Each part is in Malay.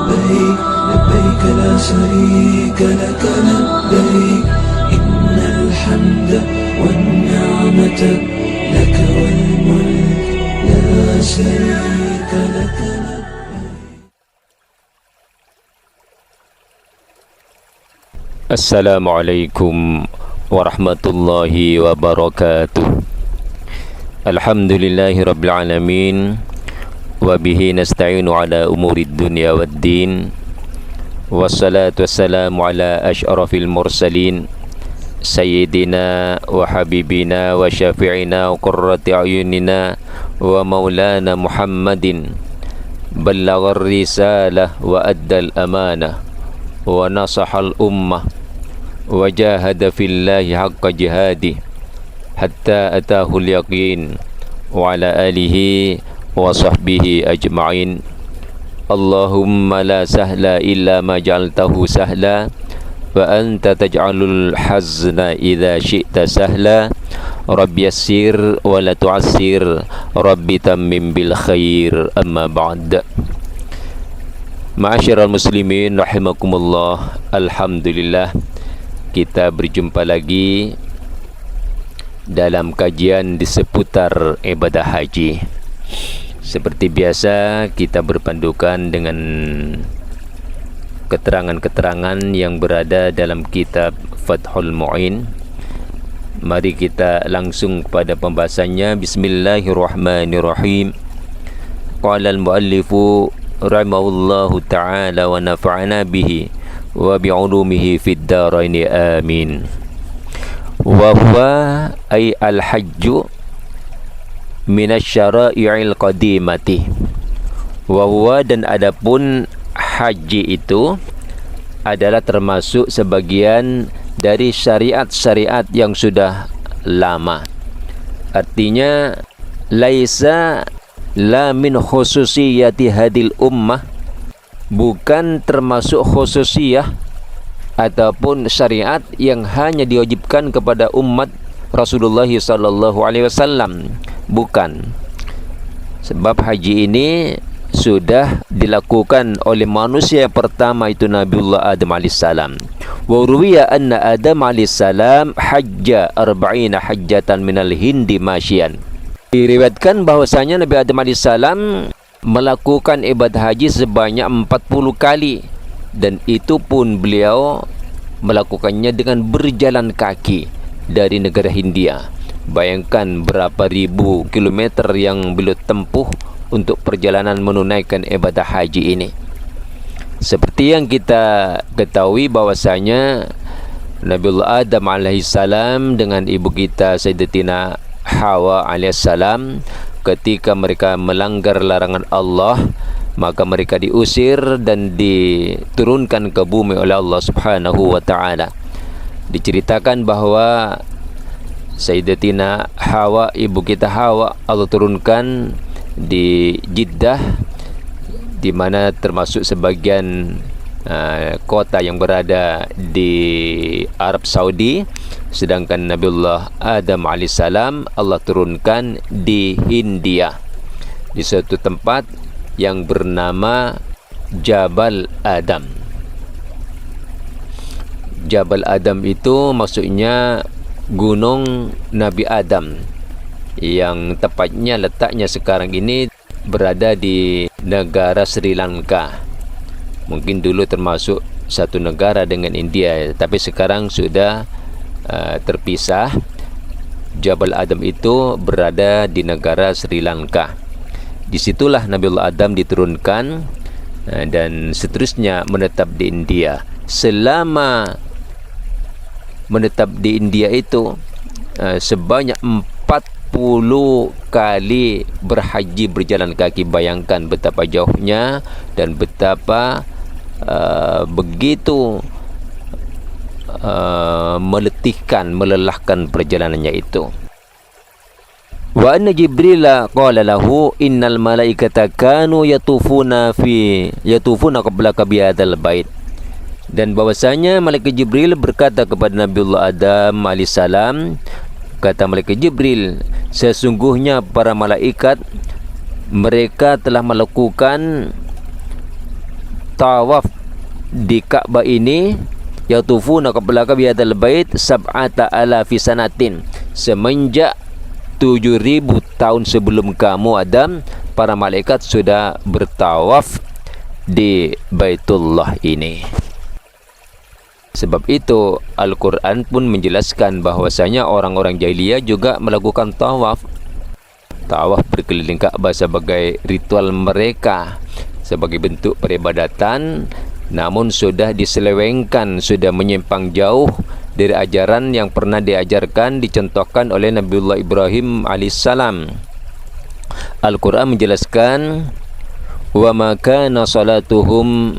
لبيك لبيك لا شريك لك لبيك إن الحمد والنعمة لك والملك لا شريك لك Assalamualaikum warahmatullahi wabarakatuh. Alhamdulillahi rabbil alamin, wa bihi nasta'inu ala umurid dunya waddin, wassalatu wassalamu ala asyrafil mursalin, sayyidina wa habibina wa syafi'ina wa qurrati a'yunina wa maulana Muhammadin, ballaghar risalah wa addal amanah wa nasahal ummah wa jahada fillahi haqqa jihadih hatta atahul yaqin wa ala alihi wa sahbihi ajma'in. Allahumma la sahla illa ma ja'altahu sahla wa anta taj'alul hazna idza syi'ta sahla. Rabbi yassir wa la tu'assir, Rabbi tammim bil khair. Amma ba'd. Ma'asyiral muslimin rahimakumullah. Alhamdulillah, kita berjumpa lagi dalam kajian di seputar ibadah haji. Seperti biasa, kita berpandukan dengan keterangan-keterangan yang berada dalam kitab Fathul Mu'in. Mari kita langsung kepada pembahasannya. Bismillahirrahmanirrahim. Qala al-muallifu rahimahullahu ta'ala wa nafa'ana bihi wa bi'ulumihi fid daraini amin. Wa huwa ay al-hajju minasyara'i'il qadimati. Wa huwa, dan adapun haji itu adalah termasuk sebagian dari syariat-syariat yang sudah lama. Artinya laisa la min khususiyati hadil ummah, bukan termasuk khususiyah ataupun syariat yang hanya diwajibkan kepada umat Rasulullah sallallahu alaihi wasallam, bukan. Sebab haji ini sudah dilakukan oleh manusia pertama, itu Nabiullah Adam alaihissalam. Wa ruwiya anna Adam alaihissalam hajja 40 hajjatan minal hindi masyian. Diriwayatkan bahwasanya Nabi Adam alaihissalam melakukan ibadah haji sebanyak 40 kali, dan itu pun beliau melakukannya dengan berjalan kaki dari negara Hindia. Bayangkan berapa ribu kilometer yang beliau tempuh untuk perjalanan menunaikan ibadah haji ini. Seperti yang kita ketahui bahwasanya Nabiullah Adam alaihissalam dengan ibu kita Sayyidatina Hawa alaihissalam, ketika mereka melanggar larangan Allah, maka mereka diusir dan diturunkan ke bumi oleh Allah Subhanahu wa ta'ala. Diceritakan bahwa Sayyidatina Hawa, ibu kita Hawa, Allah turunkan di Jeddah, di mana termasuk sebagian kota yang berada di Arab Saudi, sedangkan Nabiullah Adam alaihissalam Allah turunkan di Hindia, di suatu tempat yang bernama Jabal Adam. Jabal Adam itu maksudnya gunung Nabi Adam, yang tepatnya letaknya sekarang ini berada di negara Sri Lanka. Mungkin dulu termasuk satu negara dengan India, tapi sekarang sudah terpisah. Jabal Adam itu berada di negara Sri Lanka. Disitulah Nabiullah Adam diturunkan dan seterusnya menetap di India. Selama menetap di India itu sebanyak 40 kali berhaji berjalan kaki. Bayangkan betapa jauhnya dan betapa begitu meletihkan, melelahkan perjalanannya itu. Wa anna Jibril qala lahu innal malaikata kanu yatufuna qablaka bi hadzal bait. Dan bahwasanya malaikat Jibril berkata kepada Nabiullah Adam alaihissalam, kata malaikat Jibril, sesungguhnya para malaikat mereka telah melakukan tawaf di Ka'bah ini, yatufuna qabla bihadzal bait sab'ata alafi sanatin, semenjak 7.000 tahun sebelum kamu Adam, para malaikat sudah bertawaf di Baitullah ini. Sebab itu Al-Quran pun menjelaskan bahwasanya orang-orang jahiliyah juga melakukan tawaf berkeliling Ka'bah sebagai ritual mereka, sebagai bentuk peribadatan, namun sudah diselewengkan, sudah menyimpang jauh dari ajaran yang pernah diajarkan, dicontohkan oleh Nabiullah Ibrahim alaihissalam. Al-Quran menjelaskan, wa ma kana salatuhum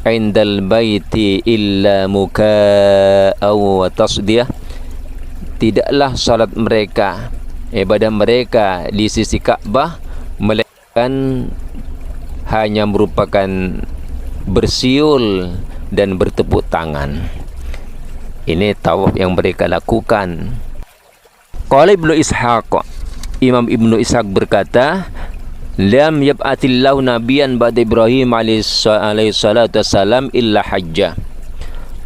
indal baiti illa muka'aw wa tasdiyah, tidaklah salat mereka, ibadah mereka di sisi Ka'bah melainkan hanya merupakan bersiul dan bertepuk tangan. Ini tawaf yang mereka lakukan. Qala Ibnu Ishaq, Imam Ibnu Ishaq berkata, lam yab'atillahu nabiyan ba'da Ibrahim alaihi salatu wassalam illa hajjah.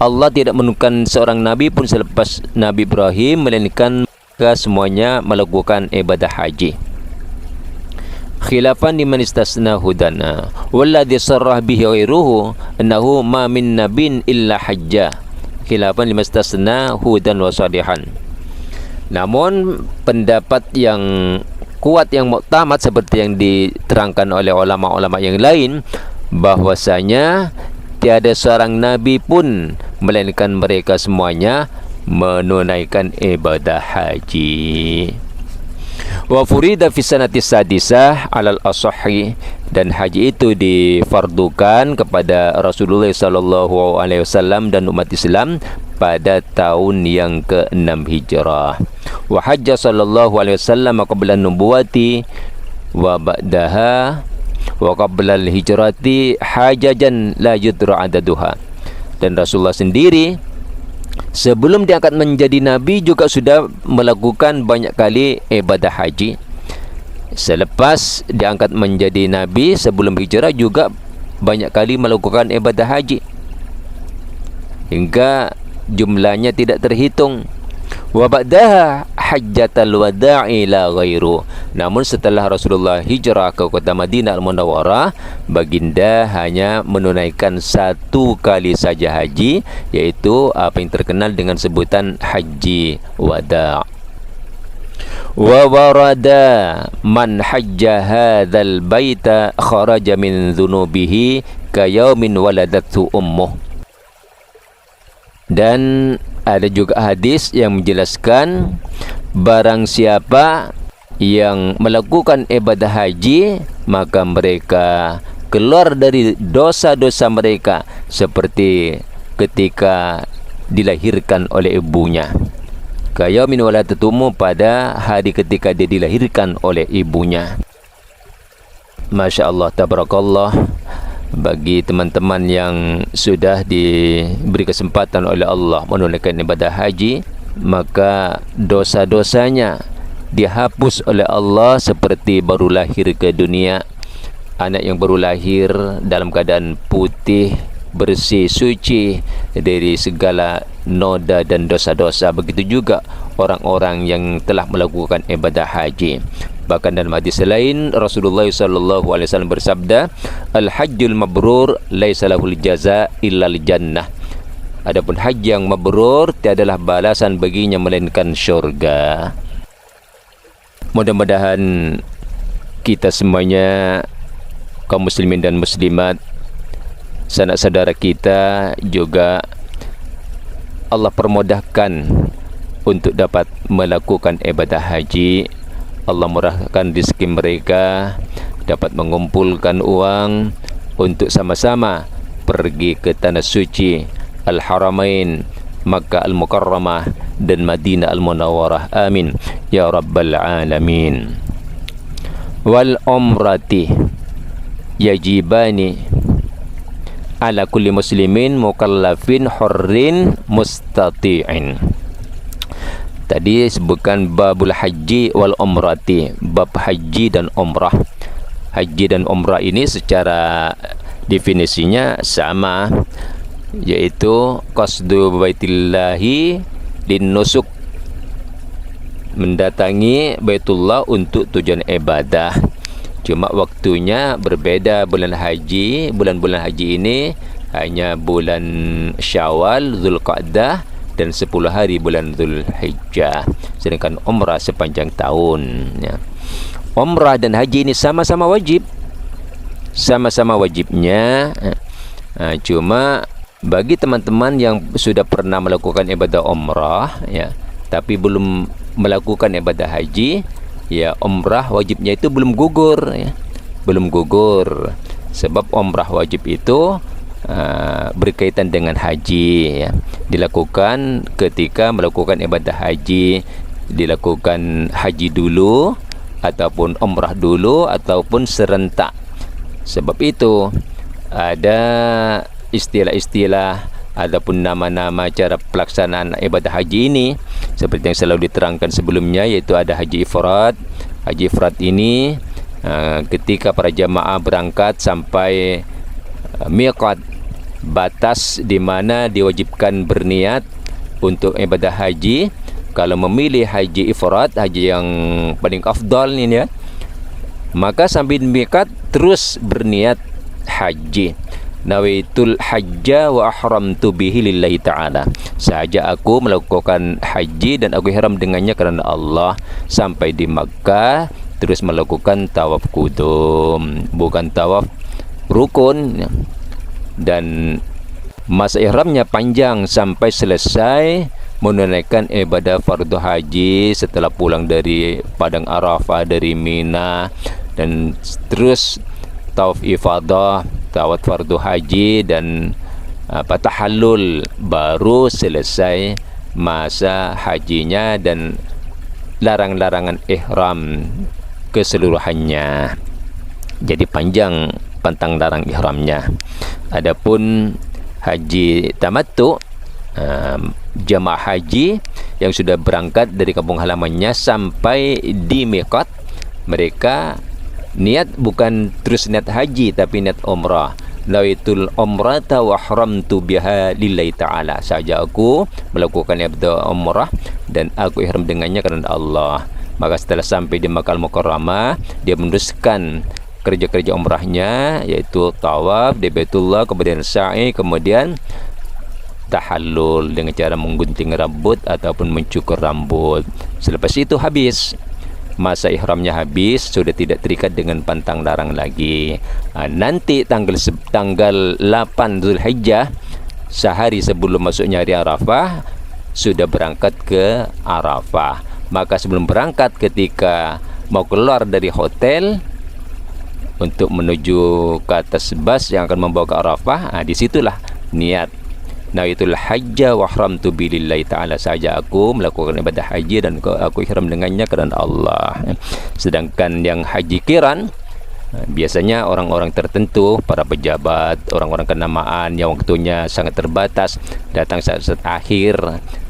Allah tidak menurunkan seorang nabi pun selepas Nabi Ibrahim, melainkan mereka semuanya melakukan ibadah haji. Khilafan liman istasna hudana walladhi sarrah bihi ghairuhu annahu ma min nabin illa hajjah. Khilafan liman istasna hudan wa salihan. Namun pendapat yang kuat, yang muktamad, seperti yang diterangkan oleh ulama-ulama yang lain, bahwasanya tiada seorang nabi pun melainkan mereka semuanya menunaikan ibadah haji. Wa furida fi sanati sadisah alal asahhi, dan haji itu difardukan kepada Rasulullah sallallahu alaihi wasallam dan umat Islam pada tahun yang ke-6 Hijrah. Wa hajja sallallahu alaihi wasallam qabla nubuwati wa ba'daha wa qabla al-hijrati hajajan la yudra adaduha. Dan Rasulullah sendiri sebelum diangkat menjadi nabi juga sudah melakukan banyak kali ibadah haji. Selepas diangkat menjadi nabi sebelum hijrah juga banyak kali melakukan ibadah haji, hingga jumlahnya tidak terhitung. Wa ba'daha hajjatal wada'i la ghairu. Namun setelah Rasulullah hijrah ke kota Madinah Al-Munawwarah, baginda hanya menunaikan satu kali saja haji, yaitu apa yang terkenal dengan sebutan haji wada'. Wa warada man hajja hadzal baita kharaja min dhunubihi ka yaumin waladathu ummuh. Dan ada juga hadis yang menjelaskan, barang siapa yang melakukan ibadah haji, maka mereka keluar dari dosa-dosa mereka seperti ketika dilahirkan oleh ibunya. Kayaumin waladatumu, pada hari ketika dia dilahirkan oleh ibunya. Masya Allah, tabarakallah. Bagi teman-teman yang sudah diberi kesempatan oleh Allah menunaikan ibadah haji, maka dosa-dosanya dihapus oleh Allah seperti baru lahir ke dunia. Anak yang baru lahir dalam keadaan putih, bersih, suci dari segala noda dan dosa-dosa. Begitu juga orang-orang yang telah melakukan ibadah haji. Bahkan dalam hadis lain Rasulullah SAW bersabda, al-hajjul mabrur laisa lahul jaza illal jannah. Adapun haji yang mabrur tiadalah balasan baginya melainkan syurga. Mudah-mudahan kita semuanya, kaum muslimin dan muslimat, sanak saudara kita juga Allah permudahkan untuk dapat melakukan ibadah haji. Allah murahkan rezeki mereka, dapat mengumpulkan uang untuk sama-sama pergi ke tanah suci Al-Haramain, Makkah Al-Mukarramah dan Madinah Al-Munawwarah. Amin ya rabbal alamin. Wal umrati yajibani ala kulli muslimin mukallafin hurrin mustati'in. Tadi sebutkan babul haji wal umrati, bab haji dan umrah. haji dan umrah ini secara definisinya sama, yaitu qasdu baitillahi linnusuk, mendatangi Baitullah untuk tujuan ibadah. Cuma waktunya berbeda. Bulan-bulan haji ini hanya bulan Syawal, Zulqa'dah dan 10 hari bulan Zulhijjah. Sedangkan umrah sepanjang tahun, ya. Umrah dan haji ini sama-sama wajib. Sama-sama wajibnya. Cuma bagi teman-teman yang sudah pernah melakukan ibadah umrah, ya, tapi belum melakukan ibadah haji, ya, umrah wajibnya itu belum gugur, ya. Belum gugur. Sebab umrah wajib itu berkaitan dengan haji, ya. Dilakukan ketika melakukan ibadah haji, dilakukan haji dulu ataupun umrah dulu ataupun serentak. Sebab itu ada istilah-istilah ataupun nama-nama cara pelaksanaan ibadah haji ini seperti yang selalu diterangkan sebelumnya, yaitu ada haji ifrad. Haji ifrad ini ketika para jamaah berangkat sampai miqat, batas di mana diwajibkan berniat untuk ibadah haji. Kalau memilih haji ifrad, haji yang paling afdal ini, ya, maka sampai miqat terus berniat haji. Nawaitul hajja wa ahramtu bihi lillahi ta'ala. Sahaja aku melakukan haji dan aku ihram dengannya kerana Allah. Sampai di Makkah terus melakukan tawaf qudum, bukan tawaf rukun. Dan masa ihramnya panjang sampai selesai menunaikan ibadah fardu haji setelah pulang dari Padang Arafah, dari Mina, dan terus tawaf ifadah, tawaf fardu haji, dan tahallul, baru selesai masa hajinya dan larang-larangan ihram keseluruhannya. Jadi panjang pantang larang ihramnya. Adapun haji tamattu, jamaah haji yang sudah berangkat dari kampung halamannya sampai di miqat, mereka niat bukan terus niat haji tapi niat umrah. Nawaitul umrata wa ahramtu biha lillahi ta'ala. Saja aku melakukan ibadah umrah dan aku ihram dengannya kerana Allah. Maka setelah sampai di Makkah Al-Mukarramah, dia meneruskan kerja-kerja umrahnya, yaitu tawaf di Baitullah, kemudian sa'i, kemudian tahallul dengan cara menggunting rambut ataupun mencukur rambut. Selepas itu habis masa ihramnya, habis, sudah tidak terikat dengan pantang larang lagi. Nanti tanggal 8 Zulhijjah, sehari sebelum masuknya hari Arafah, sudah berangkat ke Arafah. Maka sebelum berangkat, ketika mau keluar dari hotel untuk menuju ke atas bus yang akan membawa ke Arafah, disitulah niat nawaitul hajja wa ahramtu billahi ta'ala. Saja aku melakukan ibadah haji dan aku ihram dengannya kerana Allah. Sedangkan yang haji qiran, biasanya orang-orang tertentu, para pejabat, orang-orang kenamaan yang waktunya sangat terbatas, datang saat akhir,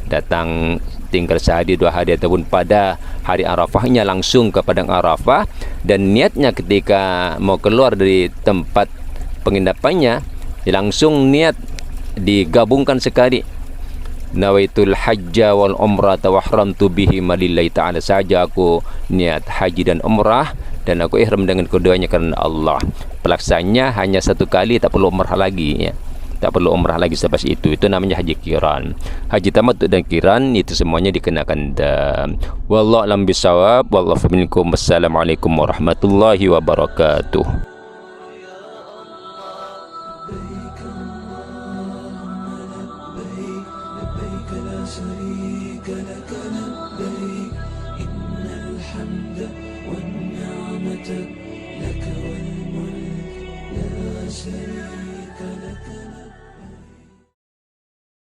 datang tinggal sehari 2 hari ataupun pada hari Arafahnya langsung ke Padang Arafah, dan niatnya ketika mau keluar dari tempat penginapannya langsung niat digabungkan sekali, nawaitul hajja wal umrata wa ahramtu bihi lillahi ta'ala. Saja aku niat haji dan umrah dan aku ihram dengan keduanya kerana Allah. Pelaksananya hanya 1 kali, tak perlu umrah lagi, ya. Tak perlu umrah lagi selepas itu. Itu namanya haji qiran. Haji tamattu dan qiran itu semuanya dikenakan dam. Wallahu a'lam bisawab. Wallahu minkum. Wassalamualaikum warahmatullahi wabarakatuh. شريك لك لبيك إن الحمد والنعمة لك والملك لا شريك لك.